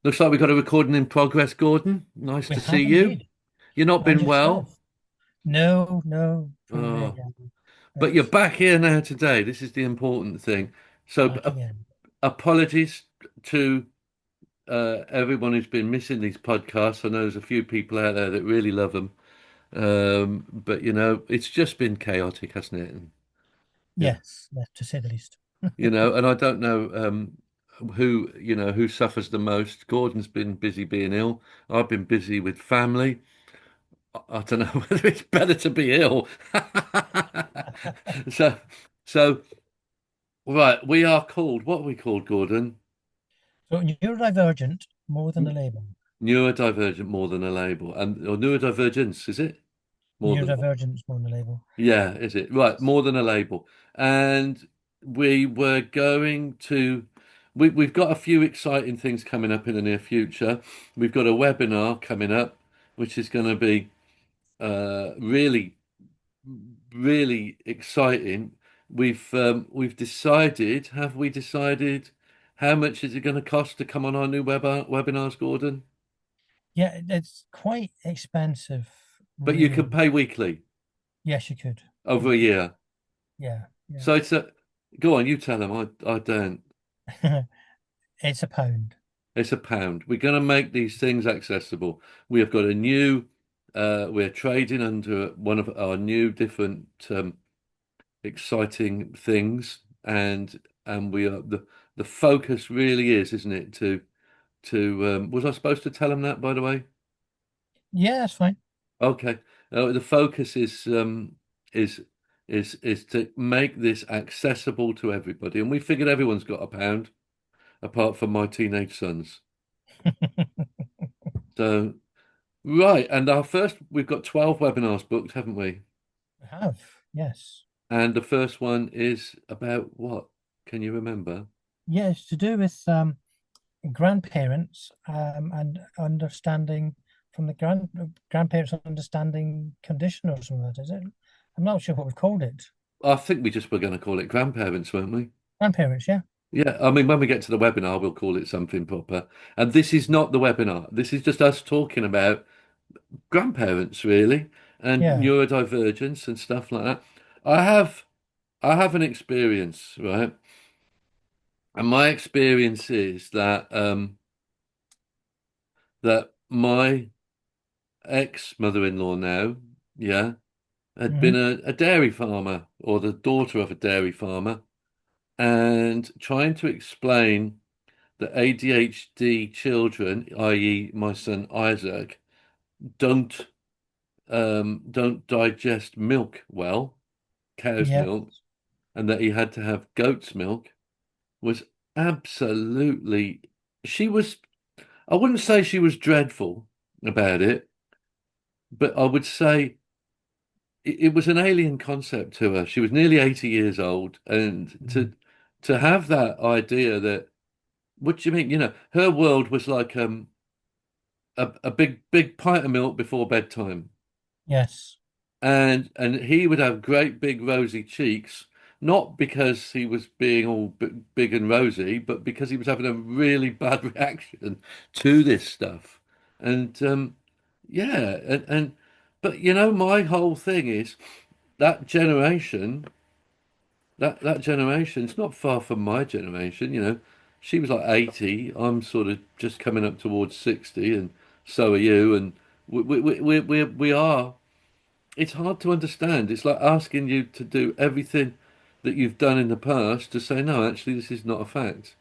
Looks like we've got a recording in progress, Gordon. Nice We to see have you. indeed. You're not And been well. yourself? No, no, feeling very Oh, down. but you're But back here now today. This is the important thing. So, back again. apologies to everyone who's been missing these podcasts. I know there's a few people out there that really love them. But it's just been chaotic, hasn't it? And, yeah, Yes, yes, to say the least. and I don't know who suffers the most. Gordon's been busy being ill. I've been busy with family. I don't know whether it's better to be ill. So, so right, we are called. What are we called, Gordon? So neurodivergent more than a label. Neurodivergent more than a label, and or neurodivergence is it more than? Neurodivergence more than a label. Yeah, is it right? More than a label, and we were going to. We've got a few exciting things coming up in the near future. We've got a webinar coming up, which is going to be really really exciting. We've decided, have we decided how much is it going to cost to come on our new webinars, Gordon? Yeah, it's quite expensive, But you can really. pay weekly Yes, you could. over You a could. year. Yeah, yeah. So it's a go on, you tell them. I don't. It's a pound. It's a pound. We're going to make these things accessible. We have got a new. We're trading under one of our new different exciting things, and we are the focus really is, isn't it, to was I supposed to tell them that, by the way? Yeah, that's fine. Okay. The focus is is to make this accessible to everybody, and we figured everyone's got a pound, apart from my teenage sons. So right, and our first we've got 12 webinars booked, haven't we? We have, yes. And the first one is about what? Can you remember? Yeah, it's to do with grandparents and understanding from the grandparents understanding condition or something like that, is it? I'm not sure what we've called it. I think we just were going to call it grandparents, weren't we? Grandparents, yeah. Yeah, I mean, when we get to the webinar, we'll call it something proper. And this is not the webinar. This is just us talking about grandparents, really, and Yeah. neurodivergence and stuff like that. I have, I have an experience, right? And my experience is that my ex-mother-in-law now, yeah, had been Hmm. a dairy farmer or the daughter of a dairy farmer, and trying to explain that ADHD children, i.e., my son Isaac, don't don't digest milk well, cow's Yeah. milk, and that he had to have goat's milk was absolutely. She was. I wouldn't say she was dreadful about it, but I would say it was an alien concept to her. She was nearly 80 years old, and Mm. to have that idea that what do you mean? Her world was like a big pint of milk before bedtime, Yes. and he would have great big rosy cheeks, not because he was being all big and rosy, but because he was having a really bad reaction to this stuff. And yeah, and but my whole thing is that generation, that generation's not far from my generation. She was like 80. I'm sort of just coming up towards 60, and so are you. And we are. It's hard to understand. It's like asking you to do everything that you've done in the past to say, no, actually, this is not a fact.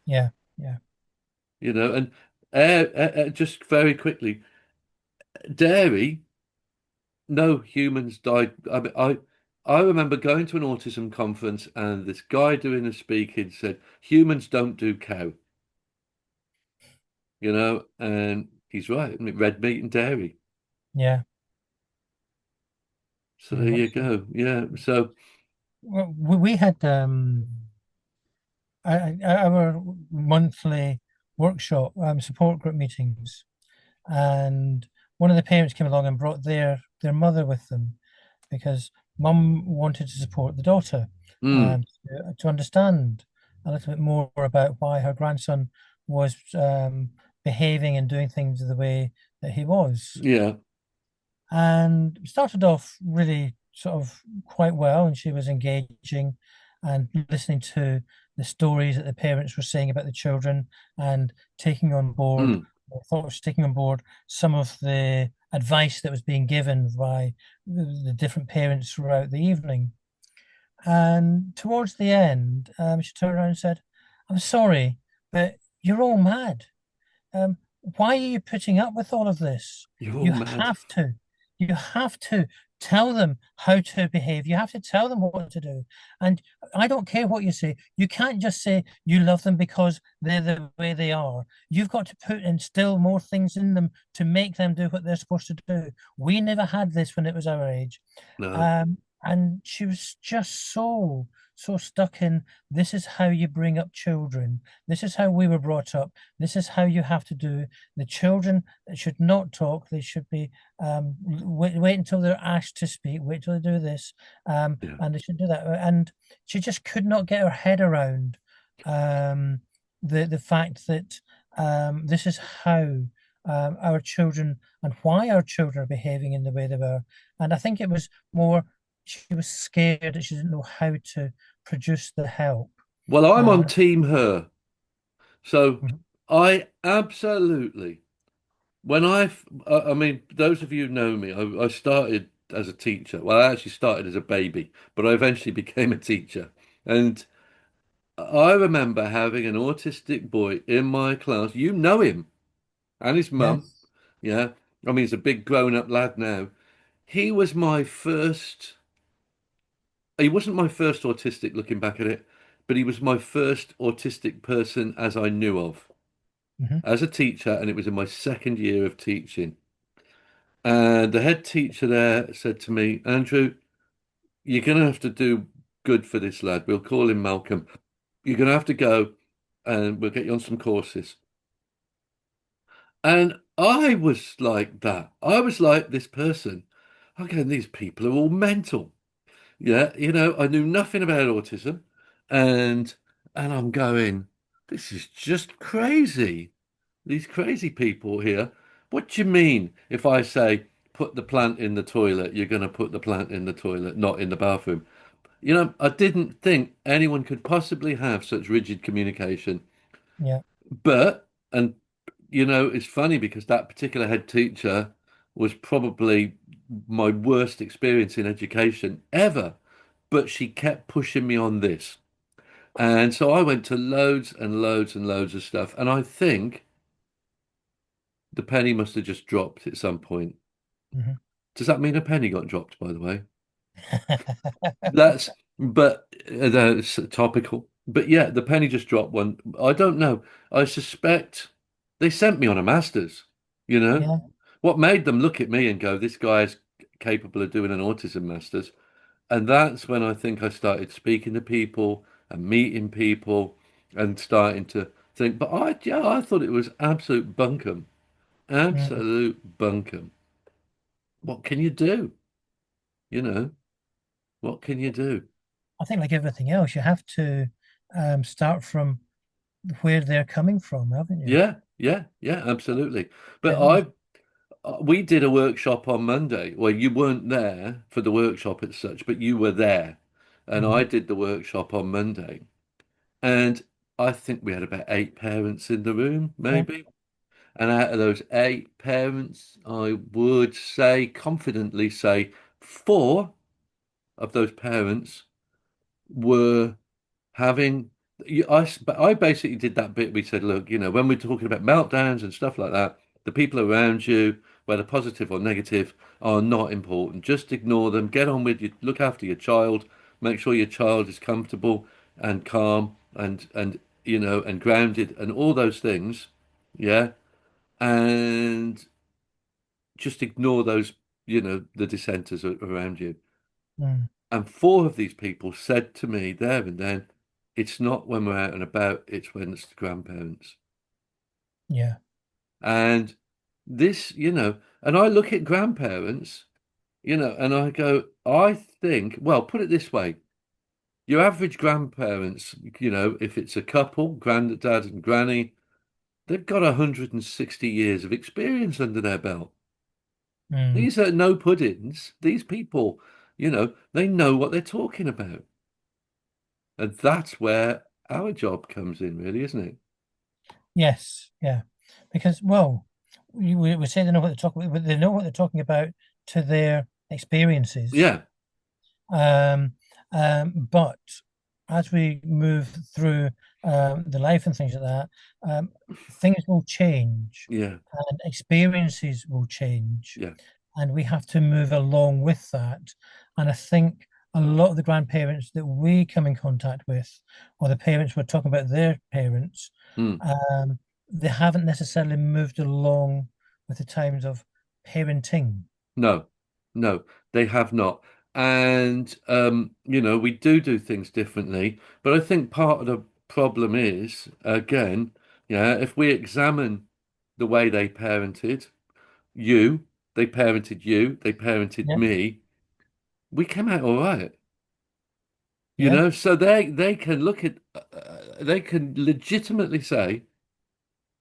Yeah. Yeah. And just very quickly, dairy, no humans died. I remember going to an autism conference and this guy doing the speaking said, humans don't do cow, and he's right. I mean, red meat and dairy. Yeah. So Very there you much so. go. Yeah. So, Well, we had our monthly workshop support group meetings, and one of the parents came along and brought their mother with them because mum wanted to support the daughter, mm, to understand a little bit more about why her grandson was behaving and doing things the way that he was. Yeah. And started off really sort of quite well, and she was engaging and listening to the stories that the parents were saying about the children and taking on board, Mm. I thought was taking on board some of the advice that was being given by the different parents throughout the evening. And towards the end, she turned around and said, "I'm sorry, but you're all mad. Um, why are you putting up with all of this? You're all You mad. have to. You have to tell them how to behave. You have to tell them what to do. And I don't care what you say. You can't just say you love them because they're the way they are. You've got to put instill more things in them to make them do what they're supposed to do. We never had this when it was our age." No. And she was just so stuck in, this is how you bring up children. This is how we were brought up. This is how you have to do. The children should not talk. They should be wait until they're asked to speak. Wait till they do this, Yeah. and they should do that. And she just could not get her head around um, the fact that this is how our children and why our children are behaving in the way they were. And I think it was more she was scared that she didn't know how to produce the help. Well, I'm on Uh, team her. So mhm, I absolutely, I mean, those of you who know me, I started as a teacher. Well, I actually started as a baby, but I eventually became a teacher. And I remember having an autistic boy in my class. You know him and his mum. yes. Yeah. I mean, he's a big grown-up lad now. He was my first, he wasn't my first autistic looking back at it, but he was my first autistic person as I knew of Hmm. as a teacher, and it was in my second year of teaching. And the head teacher there said to me, Andrew, you're going to have to do good for this lad. We'll call him Malcolm. You're going to have to go and we'll get you on some courses. And I was like that. I was like this person. Okay, these people are all mental. Yeah, I knew nothing about autism, and I'm going, this is just crazy. These crazy people here. What do you mean if I say put the plant in the toilet, you're going to put the plant in the toilet, not in the bathroom? I didn't think anyone could possibly have such rigid communication. Yeah. But, and it's funny because that particular head teacher was probably my worst experience in education ever. But she kept pushing me on this. And so I went to loads and loads and loads of stuff. And I think the penny must have just dropped at some point. Hmm. Does that mean a penny got dropped, by the way? That's topical. But yeah, the penny just dropped one. I don't know. I suspect they sent me on a master's, you know? Yeah. What made them look at me and go, this guy's capable of doing an autism master's? And that's when I think I started speaking to people and meeting people and starting to think, but yeah, I thought it was absolute bunkum. Mm. Absolute bunkum. What can you do? You know, what can you do? I think like everything else, you have to start from where they're coming from, haven't you? Yeah, yeah, yeah, absolutely. But It was, we did a workshop on Monday. Well, you weren't there for the workshop as such, but you were there. And mhm, I did the workshop on Monday. And I think we had about 8 parents in the room, yeah. maybe. And out of those 8 parents, I would say, confidently say, 4 of those parents were having. I basically did that bit. We said, look, when we're talking about meltdowns and stuff like that, the people around you, whether positive or negative, are not important. Just ignore them. Get on with you. Look after your child. Make sure your child is comfortable and calm and grounded and all those things. Yeah. And just ignore those, the dissenters around you. Mm, And 4 of these people said to me there and then, it's not when we're out and about, it's when it's the grandparents. yeah. And this, and I look at grandparents, and I go, I think, well, put it this way, your average grandparents, if it's a couple, granddad and granny, They've got 160 years of experience under their belt. Mm. These are no puddings. These people, they know what they're talking about. And that's where our job comes in, really, isn't it? Yes, yeah, because well, we say they know what they're talking about, but they know what they're talking about to their experiences. Yeah, Um, but as we move through the life and things like that, things will change yeah, and experiences will change, yeah. and we have to move along with that. And I think a lot of the grandparents that we come in contact with, or the parents we're talking about their parents, Mm. um, they haven't necessarily moved along with the times of parenting. No, no, they have not. And we do things differently. But I think part of the problem is, again, yeah, if we examine the way you, they parented Yeah, me, we came out all right. yeah, So they can look at they can legitimately say,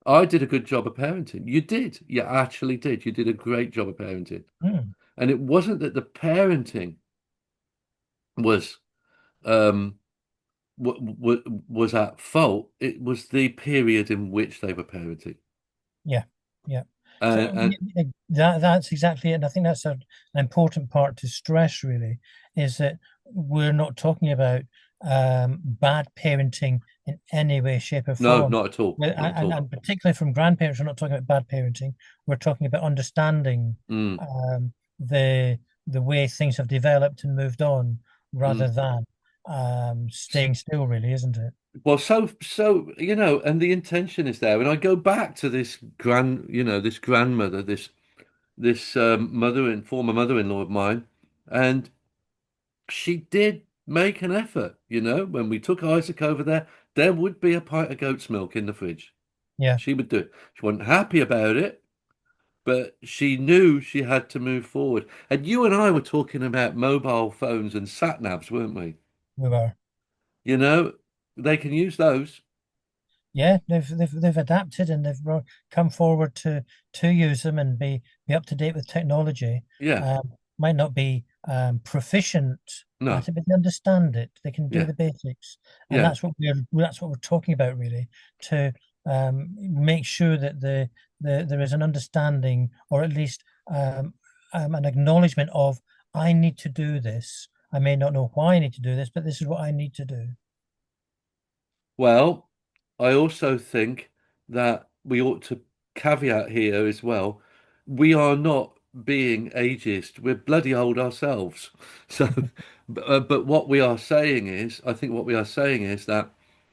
I did a good job of parenting. You did. You actually did. You did a great job of parenting. mm, And it wasn't that the parenting was um was at fault. It was the period in which they were parenting. yeah, yeah. So And that's exactly it. And I think that's an important part to stress, really, is that we're not talking about bad parenting in any way, shape, or no, form. not at all. Not at all. And particularly from grandparents, we're not talking about bad parenting. We're talking about understanding Mm, um, the the way things have developed and moved on, rather mm. than staying still, really, isn't it? Well, and the intention is there. And I go back to this grandmother, this former mother-in-law of mine, and she did make an effort. When we took Isaac over there would be a pint of goat's milk in the fridge. Yeah, She would do it. She wasn't happy about it, but she knew she had to move forward. And you and I were talking about mobile phones and sat navs, weren't we? we were. You know, they can use those. Yeah, they've adapted and come forward to use them and be up to date with technology. Yeah. Might not be proficient at No. it, but they understand it. They can do Yeah. the basics, and Yeah. that's what we're talking about, really, to make sure that there is an understanding, or at least an acknowledgement of, I need to do this. I may not know why I need to do this, but this is what I need to do. Well, I also think that we ought to caveat here as well. We are not being ageist. We're bloody old ourselves. So, but what we are saying is, I think what we are saying is that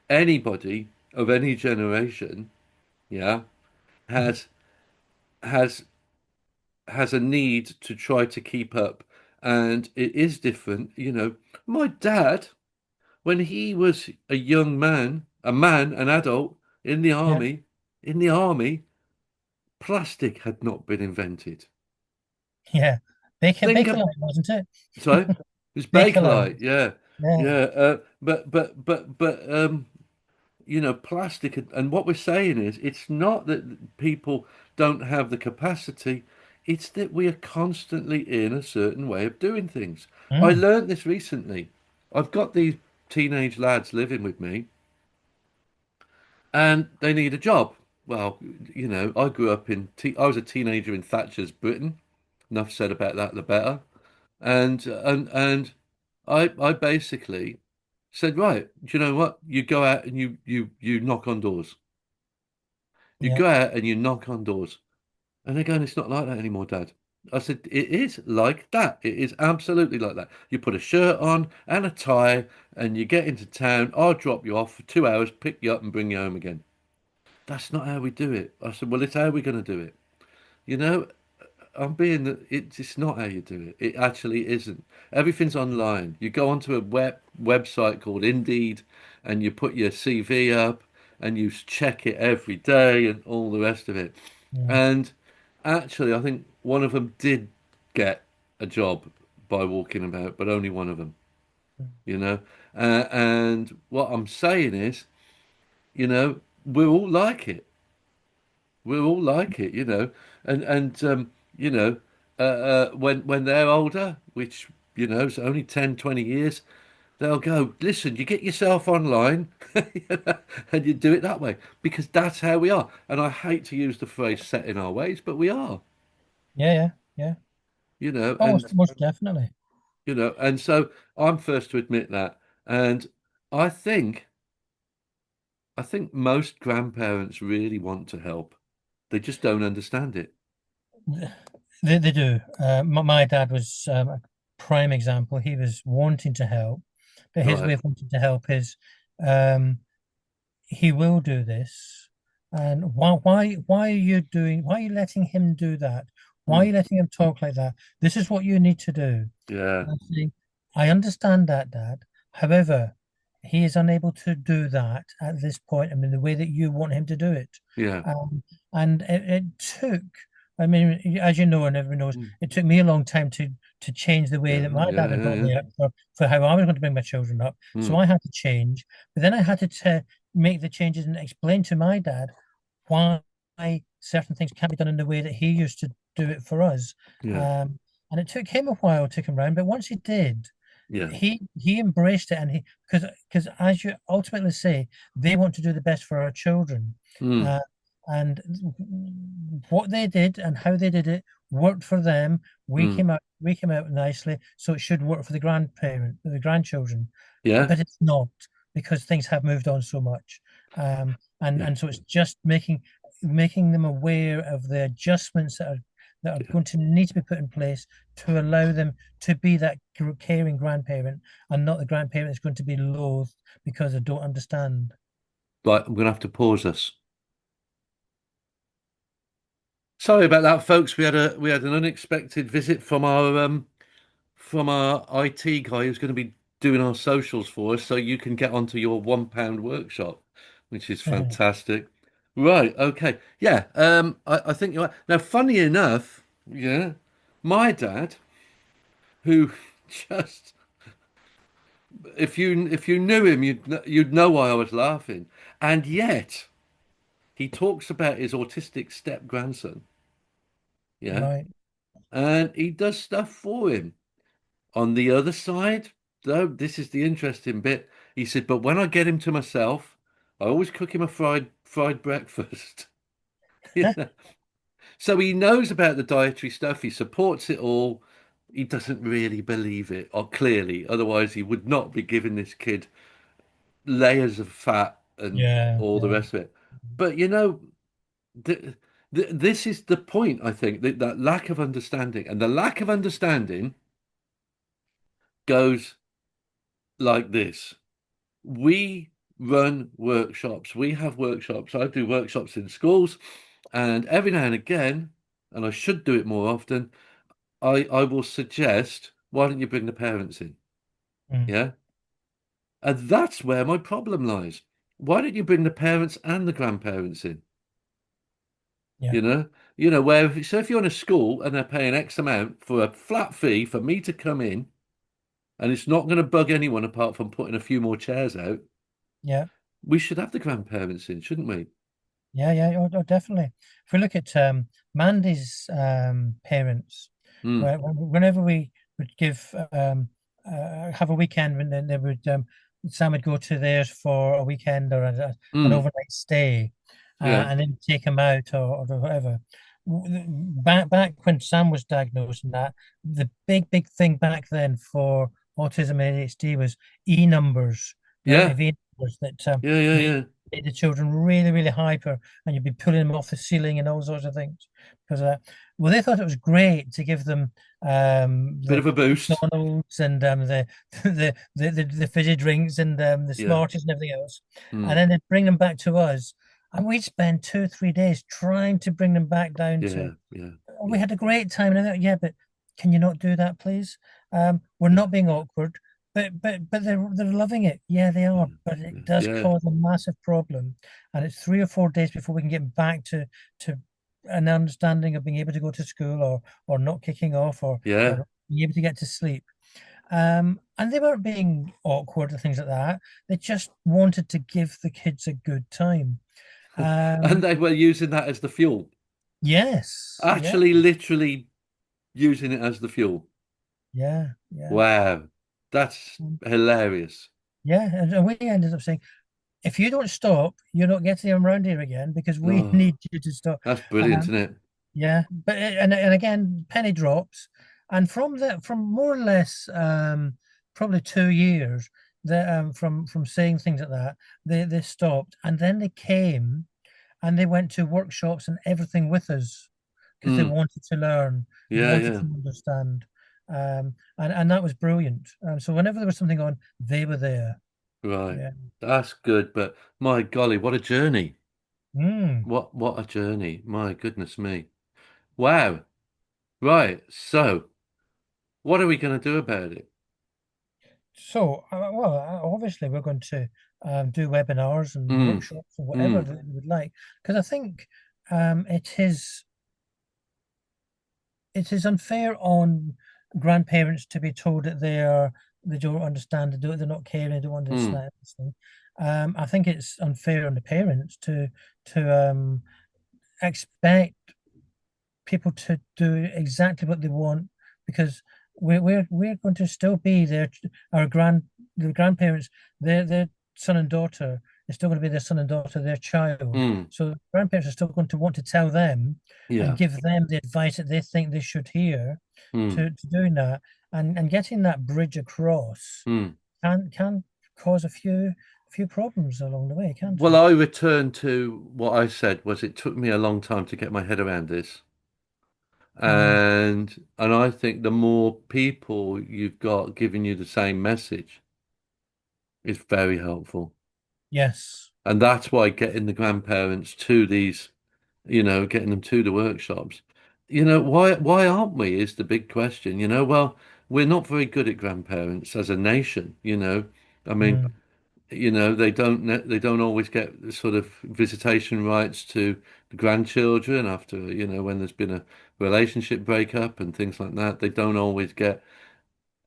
anybody of any generation, yeah, has has has a need to try to keep up, and it is different. My dad, when he was a young man, an adult Yeah, in the army, plastic had not been invented. yeah. Think of, Bakelite, wasn't it? sorry, it's Bakelite. Bakelite, yeah, Yeah. yeah. But plastic, and what we're saying is, it's not that people don't have the capacity, it's that we are constantly in a certain way of doing things. I Mm, learned this recently. I've got these teenage lads living with me, and they need a job. Well, I grew up I was a teenager in Thatcher's Britain. Enough said about that, the better. And I basically said, right, do you know what? You go out and you knock on doors. You yeah. go out and you knock on doors. And they're going, it's not like that anymore, Dad. I said, it is like that. It is absolutely like that. You put a shirt on and a tie and you get into town. I'll drop you off for 2 hours, pick you up and bring you home again. That's not how we do it. I said, well, it's how we're going to do it. You know, it's not how you do it. It actually isn't. Everything's online. You go onto a website called Indeed and you put your CV up and you check it every day and all the rest of it. Mm, And actually, I think one of them did get a job by walking about, but only one of them, mm, you know. And what I'm saying is, we're all like it. We're all like it, you know, and you know, when they're older, which you know is only 10, 20 years, they'll go, listen, you get yourself online, you know, and you do it that way because that's how we are. And I hate to use the phrase "set in our ways," but we are, Yeah, yeah, yeah. you know, Oh, most definitely. and so I'm first to admit that, and I think. I think most grandparents really want to help. They just don't understand it. They do. My dad was a prime example. He was wanting to help, but his way Right. of wanting to help is um, he will do this. And why are you doing, why are you letting him do that? Why are Mm. you letting him talk like that? This is what you need to do. Yeah. And I say, I understand that, Dad. However, he is unable to do that at this point, I mean, the way that you want him to do it. Yeah. Um, and it took, I mean, as you know, and everyone knows, Mm. it took me a long time to change the way Yeah. that my Yeah. dad had Yeah. brought Yeah. me up for how I was going to bring my children up. So Mm. I had to change. But then I had to make the changes and explain to my dad why certain things can't be done in the way that he used to do it for us. Yeah. Um, and it took him a while to come around, but once he did, Yeah. he embraced it, and he because as you ultimately say, they want to do the best for our children, Mm. uh, and what they did and how they did it worked for them. Mm. We came out nicely, so it should work for the grandchildren, Yeah. but it's not because things have moved on so much, Yeah. and so it's just making them aware of the adjustments that are Yeah. going to need to be put in place to allow them to be that caring grandparent and not the grandparent that's going to be loathed because they don't understand. Right. I'm gonna have to pause us. Sorry about that, folks. We had an unexpected visit from our IT guy who's going to be doing our socials for us, so you can get onto your £1 workshop, which is fantastic. Right, okay. Yeah, I think you're right. Now, funny enough, yeah, my dad, who just if you knew him, you'd know why I was laughing. And yet, he talks about his autistic step grandson, yeah, Right, and he does stuff for him. On the other side, though, this is the interesting bit. He said, but when I get him to myself, I always cook him a fried breakfast. Yeah. So he knows about the dietary stuff. He supports it all. He doesn't really believe it, or clearly, otherwise he would not be giving this kid layers of fat and yeah, all the yeah, rest of it. But you know, th this is the point, I think, that lack of understanding. And the lack of understanding goes like this. We run workshops. We have workshops. I do workshops in schools, and every now and again, and I should do it more often, I will suggest, why don't you bring the parents in? mm, Yeah. And that's where my problem lies. Why don't you bring the parents and the grandparents in? yeah, You know, where so if you're in a school and they're paying X amount for a flat fee for me to come in, and it's not going to bug anyone apart from putting a few more chairs out, yeah. we should have the grandparents in, shouldn't we? Yeah, yeah, oh, definitely. If we look at Mandy's parents, Mm, whenever we would give have a weekend, when then they would Sam would go to theirs for a weekend or an mm, overnight stay, yeah. and then take him out or whatever. Back when Sam was diagnosed and that, the big thing back then for autism and ADHD was E numbers, right? Yeah, V numbers that yeah, yeah, made yeah. the children really, really hyper, and you'd be pulling them off the ceiling and all sorts of things. Because well, they thought it was great to give them Bit of a the boost. McDonald's and the fizzy drinks and the Yeah. Smarties and everything else, and Mm, then they'd bring them back to us, and we'd spend 2 or 3 days trying to bring them back down to yeah, yeah, oh, we yeah, had a great time. And I thought, yeah, but can you not do that, please? We're yeah, not being awkward, but they're loving it. Yeah, they yeah, are. But it yeah, does yeah, cause a massive problem, and it's 3 or 4 days before we can get back to an understanding of being able to go to school or not kicking off yeah, or being able to get to sleep. And they weren't being awkward and things like that. They just wanted to give the kids a good time. And Um, they were using that as the fuel. yes, yeah, Actually, literally using it as the fuel. yeah, yeah, Wow. That's hilarious. yeah. And we ended up saying, if you don't stop, you're not getting them around here again because we Oh, need you to stop. that's brilliant, Um, isn't it? yeah, but and again, penny drops, and from more or less probably 2 years that from saying things like that, they stopped, and then they came and they went to workshops and everything with us because they Mm. wanted to learn, they Yeah, wanted yeah. to understand, and that was brilliant. So whenever there was something on, they were there. Right. Yeah. That's good, but my golly, what a journey. Mm. What a journey. My goodness me. Wow. Right. So, what are we going to do about it? So, well, obviously, we're going to do webinars and Mm. workshops or whatever Mm. that you would like, because I think it is unfair on grandparents to be told that they don't understand, they're not caring, they don't Mm. understand this thing. I think it's unfair on the parents to expect people to do exactly what they want because we're going to still be their our grand the grandparents their son and daughter is still going to be their son and daughter, their child. Mm. So grandparents are still going to want to tell them and Yeah. give them the advice that they think they should hear Mm. to doing that, and getting that bridge across Mm. can cause a few problems along the way, can't Well, it? I return to what I said was it took me a long time to get my head around this. Mm, And I think the more people you've got giving you the same message is very helpful. yes. And that's why getting the grandparents to these, getting them to the workshops. Why aren't we is the big question. Well, we're not very good at grandparents as a nation. I mean, Mm, they don't always get the sort of visitation rights to the grandchildren after, when there's been a relationship breakup and things like that. They don't always get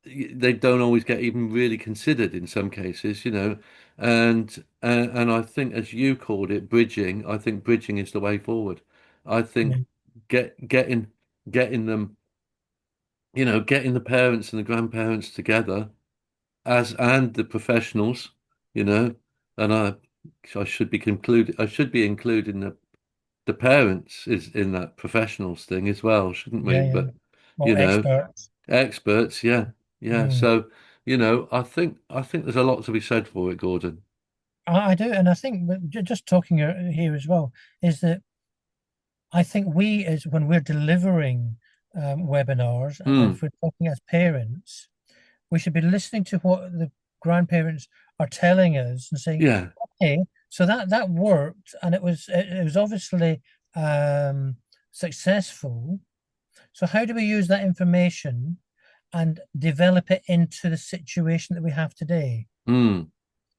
even really considered in some cases. And I think, as you called it, bridging. I think bridging is the way forward. I yeah, think getting them, getting the parents and the grandparents together and the professionals, you know, and I should be including the parents is in that professionals thing as well, shouldn't we? yeah, yeah. But you Well, know, experts. experts, yeah, yeah. Mm. So, I think there's a lot to be said for it, Gordon. I do, and I think just talking here as well is that I think we, as when we're delivering webinars, Hmm. if we're talking as parents, we should be listening to what the grandparents are telling us and saying, Yeah. "Okay, so that worked, and it was obviously um, successful. So how do we use that information and develop it into the situation that we have today?" Hmm.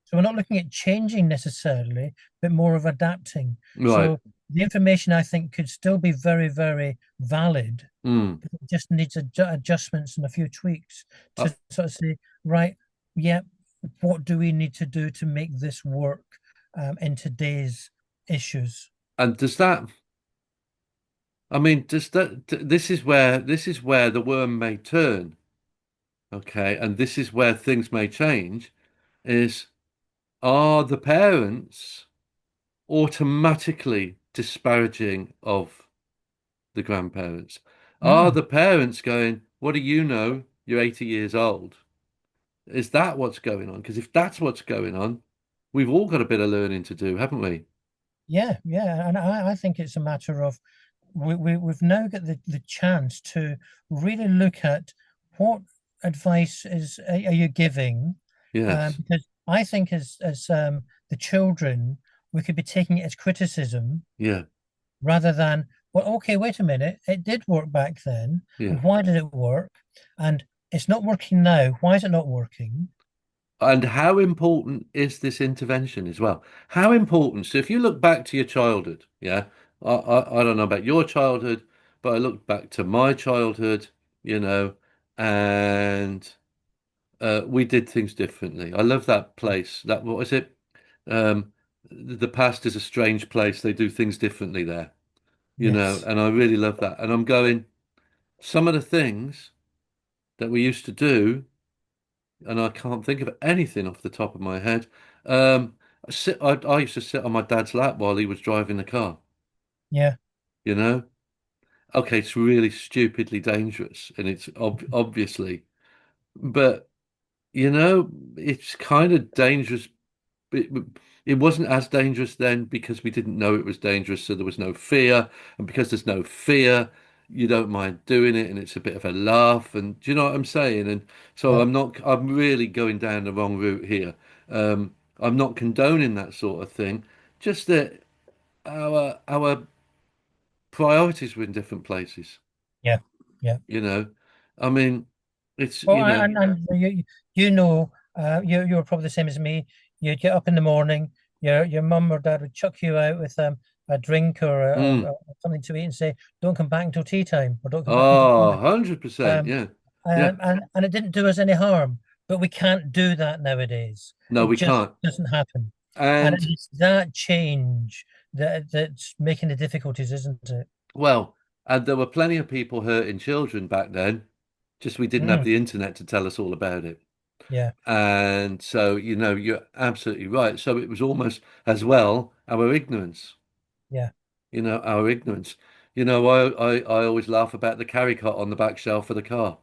So we're not looking at changing necessarily, but more of adapting. Right. So the information I think could still be very, very valid, Hmm. but it just needs adjustments and a few tweaks Uh, to sort of say, right, yeah, what do we need to do to make this work in today's issues? and does that? I mean, does that? This is where the worm may turn. Okay, and this is where things may change. Is Are the parents automatically disparaging of the grandparents? Are Mm, the parents going, "What do you know? You're 80 years old." Is that what's going on? Because if that's what's going on, we've all got a bit of learning to do, haven't we? yeah, yeah, and I think it's a matter of we've now got the chance to really look at what advice are you giving, Yes. because I think as the children we could be taking it as criticism Yeah. rather than, well, okay, wait a minute, it did work back then, Yeah. and why did it work, and it's not working now, why is it not working? And how important is this intervention as well? How important? So if you look back to your childhood, yeah, I don't know about your childhood, but I look back to my childhood, you know, and we did things differently. I love that place. What was it? the past is a strange place. They do things differently there, Yes. and I really love that. And I'm going, some of the things that we used to do, and I can't think of anything off the top of my head. I used to sit on my dad's lap while he was driving the car, Yeah. you know? Okay, it's really stupidly dangerous, and it's obviously, but it's kind of dangerous. It, it wasn't as dangerous then because we didn't know it was dangerous, so there was no fear, and because there's no fear, you don't mind doing it, and it's a bit of a laugh, and do you know what I'm saying? And so Yeah. I'm really going down the wrong route here. I'm not condoning that sort of thing, just that our priorities were in different places, Yeah. Yeah. you know. I mean, it's, Well, and you were probably the same as me. You'd get up in the morning, your mum or dad would chuck you out with a drink or mm, something to eat and say, "Don't come back until tea time," or "Don't come back until oh, dinner." 100%, Um, yeah. Yeah. and it didn't do us any harm. But we can't do that nowadays. No, It we just can't. doesn't happen. And And it's that change that's making the difficulties, isn't it? well, and there were plenty of people hurting children back then, just we didn't have Mm, the internet to tell us all about it. yeah, And so, you're absolutely right. So it was almost as well our ignorance, yeah. our ignorance. I always laugh about the carry cot on the back shelf of the car.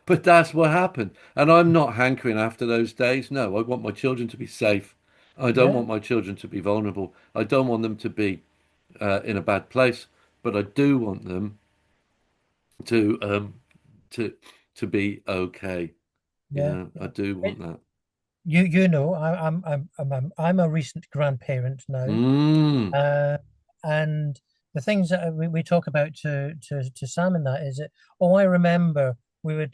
But that's what happened. And I'm not hankering after those days. No, I want my children to be safe. I don't Yeah, want my children to be vulnerable. I don't want them to be in a bad place, but I do want them to to to be okay. yeah, I yeah. do want that. You know, I'm a recent grandparent now, Mm, uh, and the things that we talk about to Sam and that is that, oh, I remember we would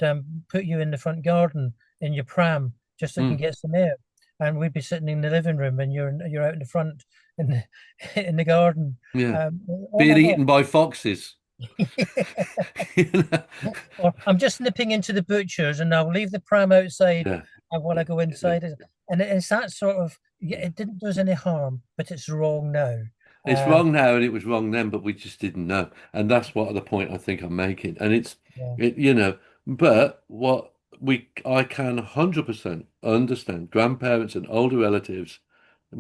put you in the front garden in your pram just so you can mm, get some air, and we'd be sitting in the living room and you're out in the front in the in the garden. yeah. Oh Being my God. eaten by foxes. You know? Or I'm just nipping into the butcher's and I'll leave the pram outside Yeah, while I go yeah. inside. And it's that sort of, yeah, it didn't do us any harm, but it's wrong now. It's Um, wrong now and it was wrong then, but we just didn't know. And that's what the point I think I'm making. And yeah, but I can 100% understand grandparents and older relatives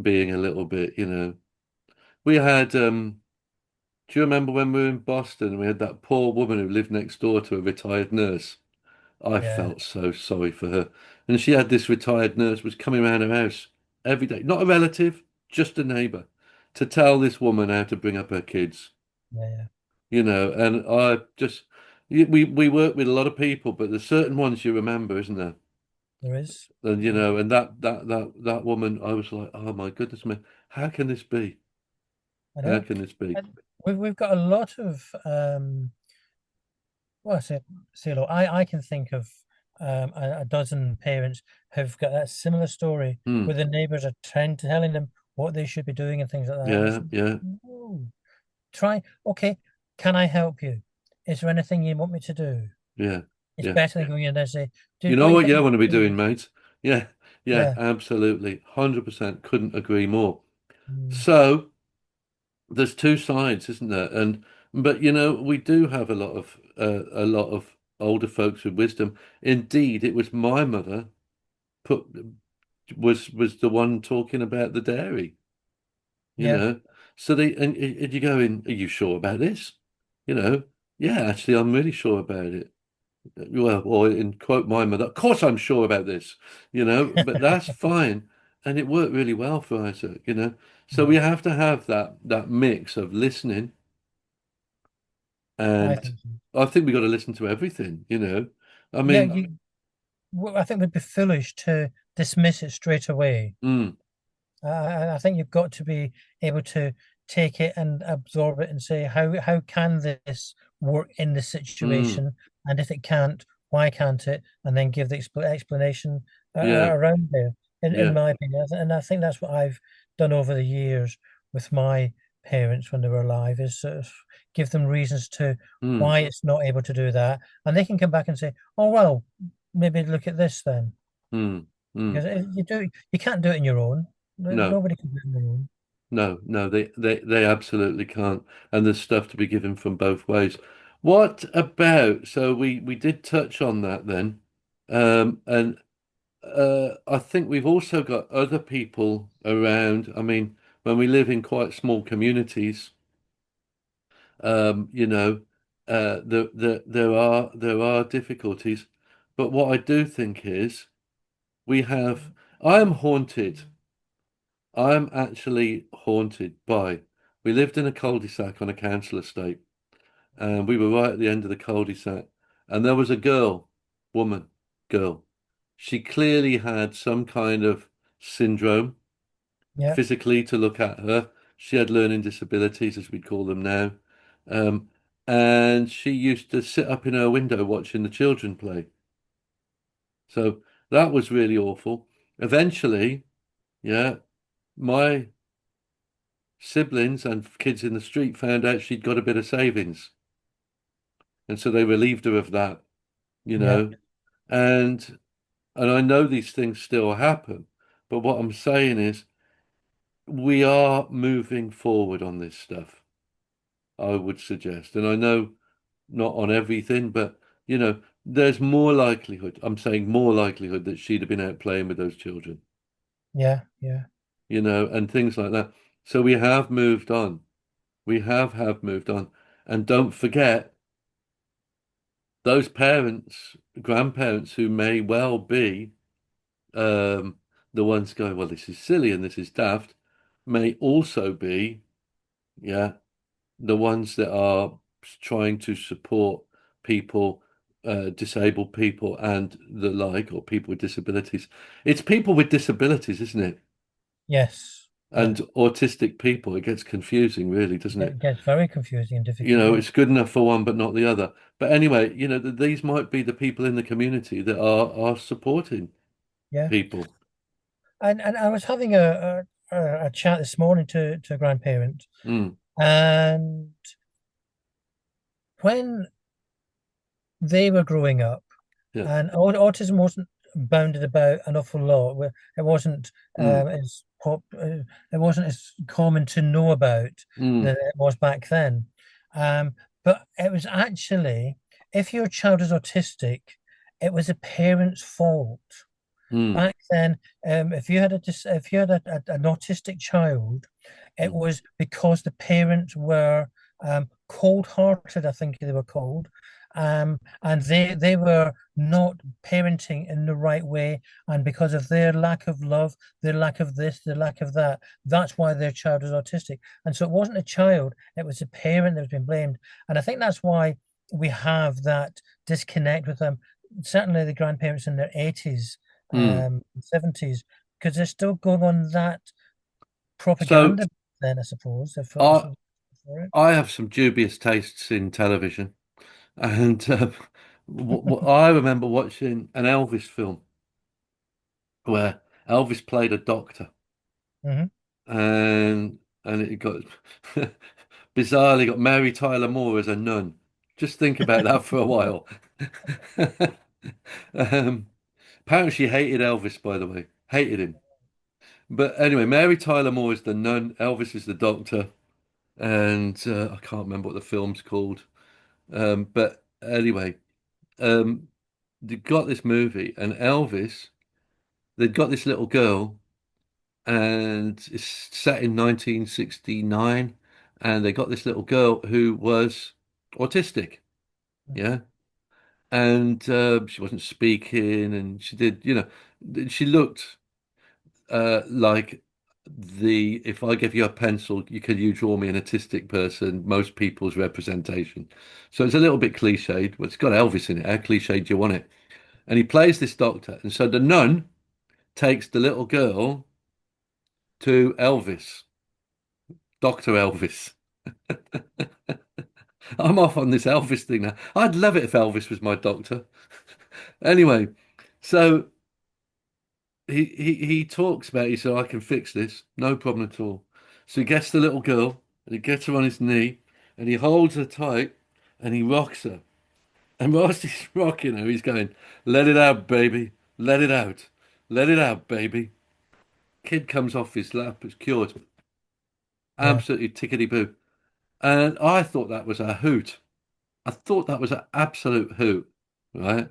being a little bit, we had, do you remember when we were in Boston and we had that poor woman who lived next door to a retired nurse? I yeah, felt so sorry for her. And she had this retired nurse was coming around her house every day, not a relative, just a neighbor, to tell this woman how to bring up her kids, yeah. and I just we work with a lot of people, but there's certain ones you remember, isn't there? There is. And and that woman, I was like, oh my goodness me, how can this be? I How know. can this be? And we've got a lot of well, say look, I can think of a dozen parents who've got a similar story Hmm. where the neighbors are telling them what they should be doing and things like that. And it's Yeah, yeah, no, try, okay, can I help you? Is there anything you want me to do? yeah, It's yeah. better than going in there and say, do You know what you what got you to want to be do. doing, mate? Yeah, yeah, Yeah. absolutely. 100% couldn't agree more. Mm, So there's two sides, isn't there? But we do have a lot of older folks with wisdom. Indeed, it was my mother put was the one talking about the dairy, you yeah. know. So and you going, are you sure about this? You know, yeah, actually, I'm really sure about it. Well, or in quote my mother, of course I'm sure about this, but that's fine. And it worked really well for Isaac, So we Yeah. have to have that mix of listening, I and think so. I think we got to listen to everything. I Yeah, mean, well, I think we'd be foolish to dismiss it straight away. mm, I think you've got to be able to take it and absorb it and say, how can this work in this mm, situation? And if it can't, why can't it? And then give the explanation yeah, around there, in yeah, my opinion. And I think that's what I've done over the years with my parents when they were alive, is sort of give them reasons to mm, why it's not able to do that. And they can come back and say, oh, well, maybe look at this then. mm. mm. because you can't do it on your own. No, Nobody can do it on their own. no, they absolutely can't. And there's stuff to be given from both ways. What about, so we did touch on that then. And I think we've also got other people around. I mean, when we live in quite small communities, you know, there are difficulties. But what I do think is we have, I am haunted. I am actually haunted by, we lived in a cul-de-sac on a council estate, and we were right at the end of the cul-de-sac, and there was a woman, girl. She clearly had some kind of syndrome Yeah, physically to look at her. She had learning disabilities, as we call them now. Um, and she used to sit up in her window watching the children play. So that was really awful. Eventually, yeah, my siblings and kids in the street found out she'd got a bit of savings. And so they relieved her of that, you yeah, know. And I know these things still happen, but what I'm saying is we are moving forward on this stuff, I would suggest. And I know not on everything, but there's more likelihood, I'm saying more likelihood that she'd have been out playing with those children, yeah, yeah. and things like that. So we have moved on. We have moved on. And don't forget those parents, grandparents who may well be um, the ones going, well, this is silly and this is daft, may also be, yeah, the ones that are trying to support people, disabled people and the like, or people with disabilities. It's people with disabilities, isn't it? Yes, And yeah. autistic people. It gets confusing, really, doesn't it? It gets very confusing and difficult. Yeah, It's good enough for one, but not the other. But anyway, these might be the people in the community that are supporting yeah. people. And I was having a chat this morning to a grandparent, Mm, and when they were growing up, yeah. and autism wasn't bounded about an awful lot. It wasn't Mm, it wasn't as common to know about mm, than it was back then. But it was actually, if your child is autistic, it was a parent's fault. mm, Back then, if you had if you had an autistic child, it mm, was because the parents were cold-hearted, I think they were called, and they were not parenting in the right way, and because of their lack of love, their lack of this, their lack of that, that's why their child was autistic. And so it wasn't a child; it was a parent that was being blamed. And I think that's why we have that disconnect with them. Certainly, the grandparents in their 80s, mm. 70s, because they're still going on that So propaganda then, I suppose. I For it. I have some dubious tastes in television, and I remember watching an Elvis film where Elvis played a doctor, Hmm. and it got bizarrely got Mary Tyler Moore as a nun. Just think about that for a while. Um, Apparently she hated Elvis, by the way, hated him. But anyway, Mary Tyler Moore is the nun, Elvis is the doctor, and I can't remember what the film's called. But anyway, um, they got this movie, and Elvis, they'd got this little girl, and it's set in 1969, and they got this little girl who was autistic, yeah, and she wasn't speaking, and she did, she looked like the if I give you a pencil, you draw me an autistic person, most people's representation. So it's a little bit cliched, but it's got Elvis in it. How cliched do you want it? And he plays this doctor, and so the nun takes the little girl to Elvis, Dr. Elvis. I'm off on this Elvis thing now. I'd love it if Elvis was my doctor. Anyway, so he talks about, he said, I can fix this, no problem at all. So he gets the little girl and he gets her on his knee and he holds her tight and he rocks her. And whilst he's rocking her, he's going, let it out, baby, let it out. Let it out, baby. Kid comes off his lap, it's cured. Yeah. Absolutely tickety-boo. And I thought that was a hoot. I thought that was an absolute hoot, right?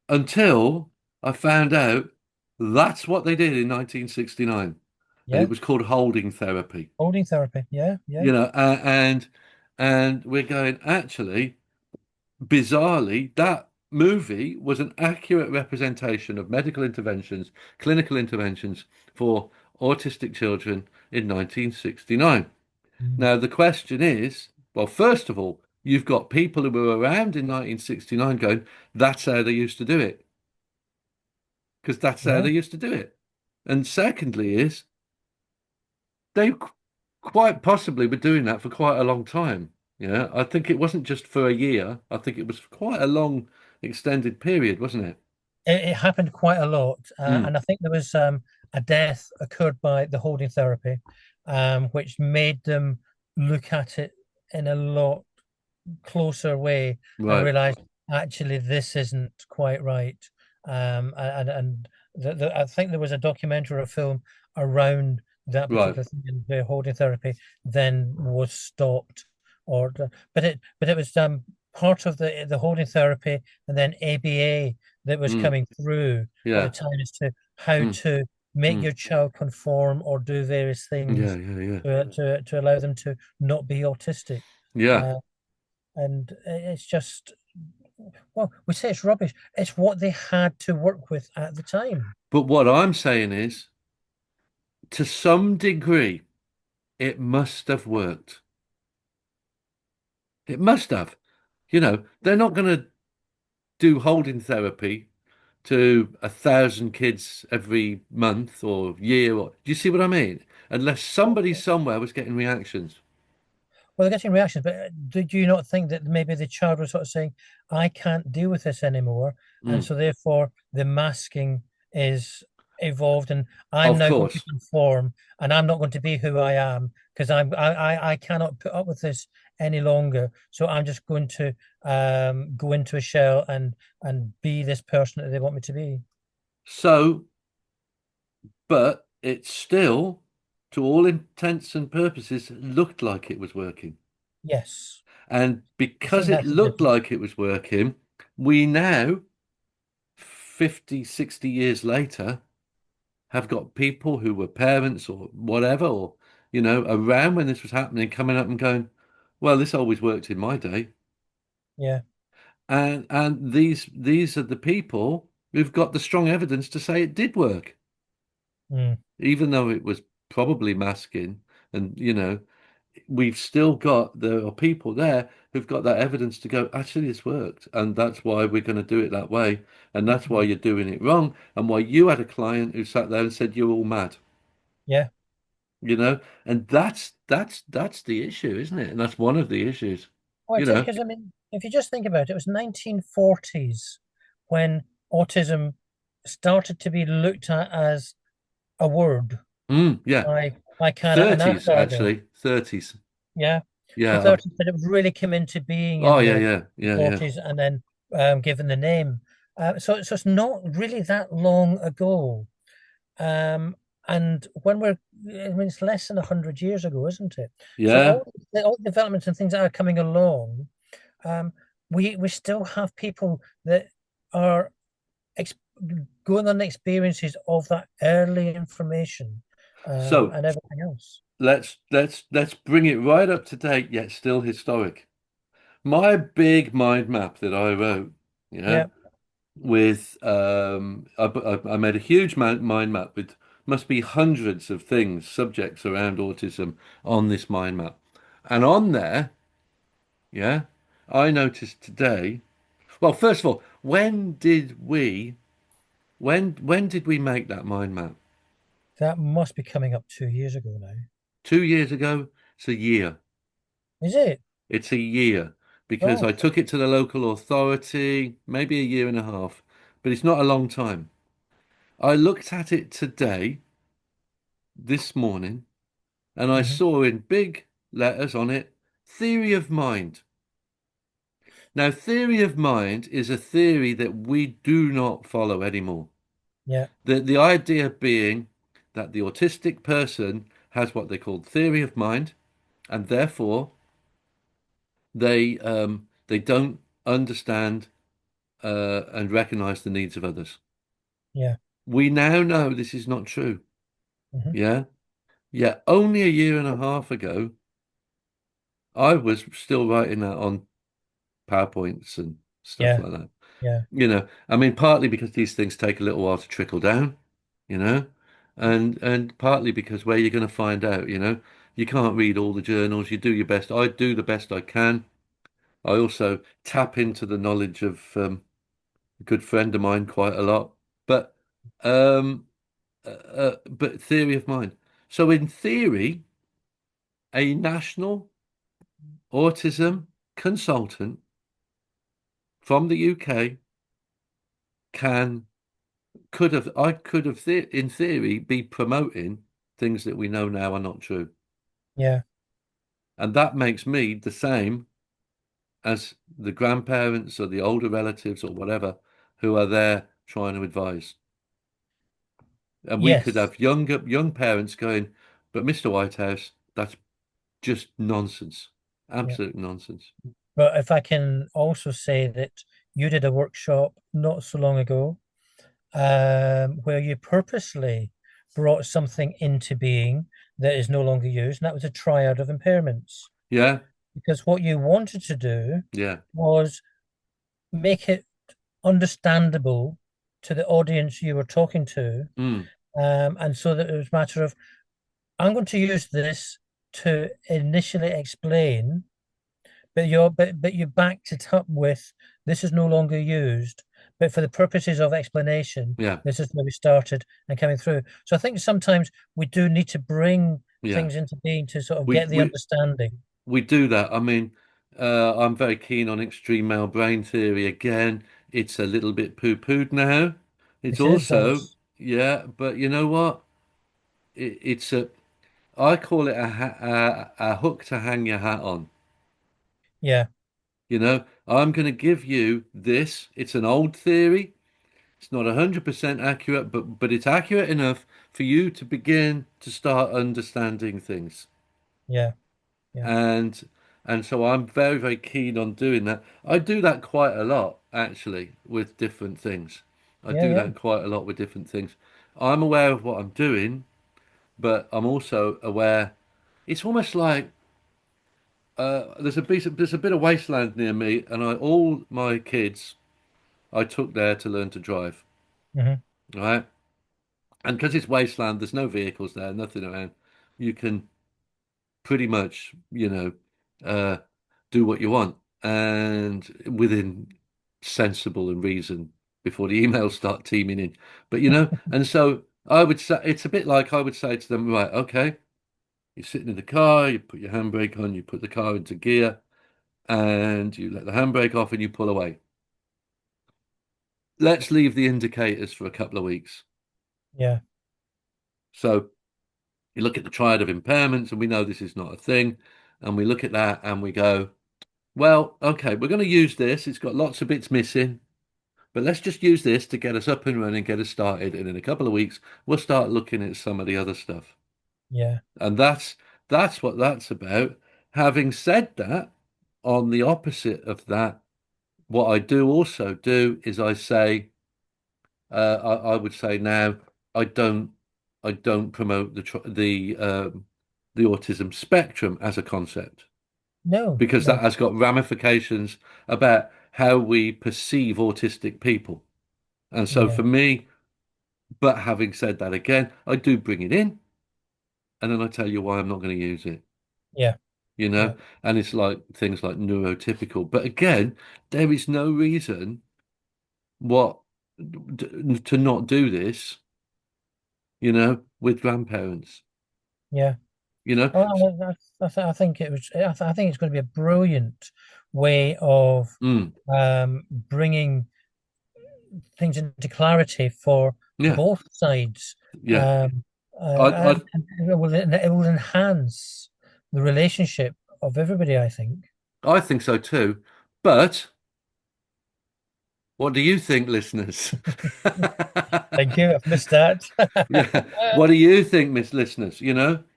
Until I found out that's what they did in 1969. And it Yeah. was called holding therapy. Holding therapy. Yeah. Yeah. You know, and we're going, actually, bizarrely, that movie was an accurate representation of medical interventions, clinical interventions for autistic children in 1969. Mm. Now, the question is, well, first of all, you've got people who were around in 1969 going, that's how they used to do it, because that's how Yeah. they used to do it. And secondly is, they quite possibly were doing that for quite a long time. Yeah, I think it wasn't just for a year. I think it was quite a long, extended period, wasn't it? It happened quite a lot, Mm, and I think there was a death occurred by the holding therapy, which made them look at it in a lot closer way and right, realized actually this isn't quite right. And I think there was a documentary or a film around that right. particular thing, and the holding therapy then was stopped, but it was part of the holding therapy and then ABA that was Mm, coming through at the yeah. time as to how Mm, to make mm, your child conform or do various yeah, things yeah, yeah. to allow them to not be autistic. Yeah. Uh, and it's just, well, we say it's rubbish. It's what they had to work with at the time. But what I'm saying is, to some degree, it must have worked. It must have. You know, they're not going to do holding therapy to 1,000 kids every month or year. Or, do you see what I mean? Unless somebody somewhere was getting reactions. Well, they're getting reactions, but did you not think that maybe the child was sort of saying, I can't deal with this anymore? And Mm, so therefore the masking is evolved and I'm of now going to course. conform and I'm not going to be who I am because I cannot put up with this any longer. So I'm just going to go into a shell and be this person that they want me to be. So, but it still, to all intents and purposes, looked like it was working. Yes. And I because think it that's the looked difference. like it was working, we now, 50, 60 years later, have got people who were parents or whatever, or, around when this was happening, coming up and going, well, this always worked in my day. Yeah. And these are the people who've got the strong evidence to say it did work, Mm. even though it was probably masking. And, we've still got, there are people there who've got that evidence to go, actually, it's worked. And that's why we're going to do it that way. And that's why Mm. you're doing it wrong. And why you had a client who sat there and said, you're all mad, Yeah. you know? And that's the issue, isn't it? And that's one of the issues, Well, you it is know? because I mean, if you just think about it, it was 1940s when autism started to be looked at as a word, Yeah. like kind of an 30s, Asperger. actually. 30s. Yeah, the Yeah. 30s, but it really came into being Oh, in yeah, the yeah, yeah, yeah. 40s and then given the name. So it's not really that long ago. Um, and when I mean, it's less than 100 years ago, isn't it? So Yeah. all the developments and things that are coming along, um, we still have people that are ex going on experiences of that early information So and everything else. let's bring it right up to date, yet still historic. My big mind map that I wrote, yeah, Yeah. with I made a huge mind map with must be hundreds of things, subjects around autism on this mind map. And on there, yeah, I noticed today, well, first of all, when did we make that mind map? That must be coming up 2 years ago now. 2 years ago? It's a year. Is it? It's a year because Oh, I took it to the local authority, maybe a year and a half, but it's not a long time. I looked at it today, this morning, and I mhm. saw in big letters on it, theory of mind. Now, theory of mind is a theory that we do not follow anymore. Yeah. The idea being that the autistic person has what they call theory of mind, and therefore they don't understand and recognize the needs of others. Yeah. We now know this is not true. Hmm. Yeah. Yeah. Only a year and a half ago, I was still writing that on PowerPoints and stuff Yeah. like that. Yeah. I mean, partly because these things take a little while to trickle down, you know, and partly because where you're going to find out, you can't read all the journals. You do your best. I do the best I can. I also tap into the knowledge of a good friend of mine quite a lot, but um, but theory of mind. So in theory, a national autism consultant from the UK can I could have in theory be promoting things that we know now are not true. Yeah. And that makes me the same as the grandparents or the older relatives or whatever who are there trying to advise. And we could Yes. have young parents going, but Mr. Whitehouse, that's just nonsense. Yeah. Absolute nonsense. But if I can also say that you did a workshop not so long ago, where you purposely brought something into being that is no longer used, and that was a triad of impairments. Yeah, Because what you wanted to do yeah. was make it understandable to the audience you were talking to, Mm, and so that it was a matter of, I'm going to use this to initially explain, but you backed it up with, this is no longer used, but for the purposes of explanation, yeah. this is where we started and coming through. So I think sometimes we do need to bring Yeah. things into being to sort of We get the we understanding. we do that. I mean, I'm very keen on extreme male brain theory. Again, it's a little bit poo-pooed now. It's It is, also, Dennis. yeah, but you know what? It's I call it a hook to hang your hat on. Yeah, I'm going to give you this. It's an old theory. It's not 100% accurate, but it's accurate enough for you to begin to start understanding things. yeah, yeah, And and so I'm very, very keen on doing that. I do that quite a lot, actually, with different things. I yeah, do yeah. that quite a lot with different things. I'm aware of what I'm doing, but I'm also aware. It's almost like there's a bit of wasteland near me, and all my kids I took there to learn to drive, Hmm. right? And because it's wasteland, there's no vehicles there, nothing around. You can pretty much, uh, do what you want and within sensible and reason before the emails start teeming in. But and so I would say it's a bit like I would say to them, right, okay, you're sitting in the car, you put your handbrake on, you put the car into gear, and you let the handbrake off and you pull away. Let's leave the indicators for a couple of weeks. Yeah, So you look at the triad of impairments, and we know this is not a thing. And we look at that and we go, well, okay, we're going to use this. It's got lots of bits missing, but let's just use this to get us up and running, get us started. And in a couple of weeks, we'll start looking at some of the other stuff. yeah, And that's what that's about. Having said that, on the opposite of that, what I do also do is I say, I would say now, I don't, I don't promote the autism spectrum as a concept no, because that no, has got ramifications about how we perceive autistic people. And so yeah, for me, but having said that again, I do bring it in and then I tell you why I'm not going to use it, yeah, you yeah, know? And it's like things like neurotypical. But again, there is no reason what to not do this, with grandparents, yeah. you know? Well, I think it was. I think it's going to be a brilliant way of Mm, bringing things into clarity for yeah, both sides, yeah. um, I, I, and it will enhance the relationship of everybody, I think. I think so too. But What do you think, listeners? Thank you. I've missed that. Yeah. What do you think, Miss Listeners?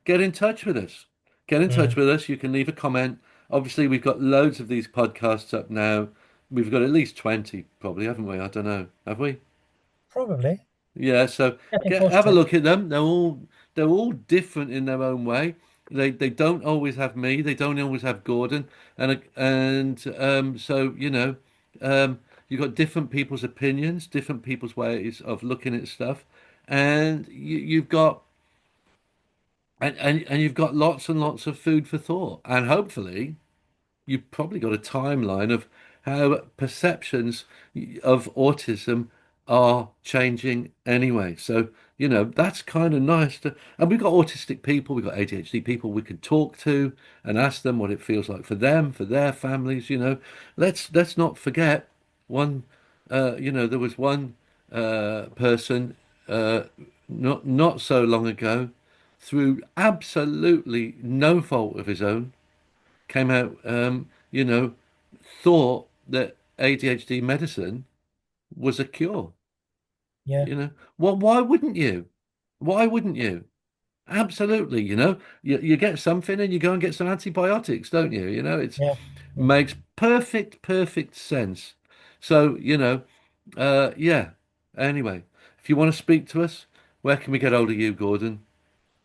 Get in touch with us. Get in touch Mm, with us. You can leave a comment. Obviously, we've got loads of these podcasts up now. We've got at least 20, probably, haven't we? I don't know. Have we? probably. Yeah, so Getting get close have a to it. look at them. They're all different in their own way. They don't always have me. They don't always have Gordon, so you've got different people's opinions, different people's ways of looking at stuff, and you've got lots and lots of food for thought, and hopefully you've probably got a timeline of how perceptions of autism are changing anyway. So, that's kind of nice and we've got autistic people, we've got ADHD people we can talk to and ask them what it feels like for them, for their families. Let's not forget there was one person not so long ago through absolutely no fault of his own came out, thought that ADHD medicine was a cure. Yeah, Well, why wouldn't you? Why wouldn't you? Absolutely, you get something and you go and get some antibiotics, don't you? It yeah, yeah. makes perfect sense. So, yeah. Anyway, if you want to speak to us, where can we get hold of you, Gordon?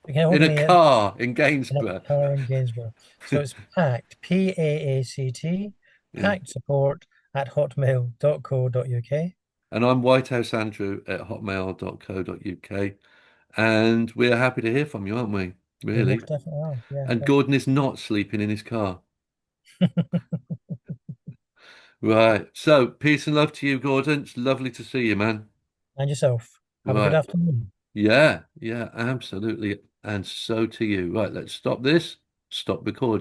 You can get hold In of a me car in in a Gainsborough. car in Gainsborough. So it's packed, PAACT, Yeah. packed support at hotmail.co.uk. And I'm whitehouseandrew@hotmail.co.uk. And we're happy to hear from you, aren't we? We Really. most definitely are. Yeah, And yeah. Gordon is not sleeping in his car. Right. So, peace and love to you, Gordon. It's lovely to see you, man. And yourself. Have a good Right. afternoon. Yeah, absolutely. And so to you. Right, let's stop this. Stop recording.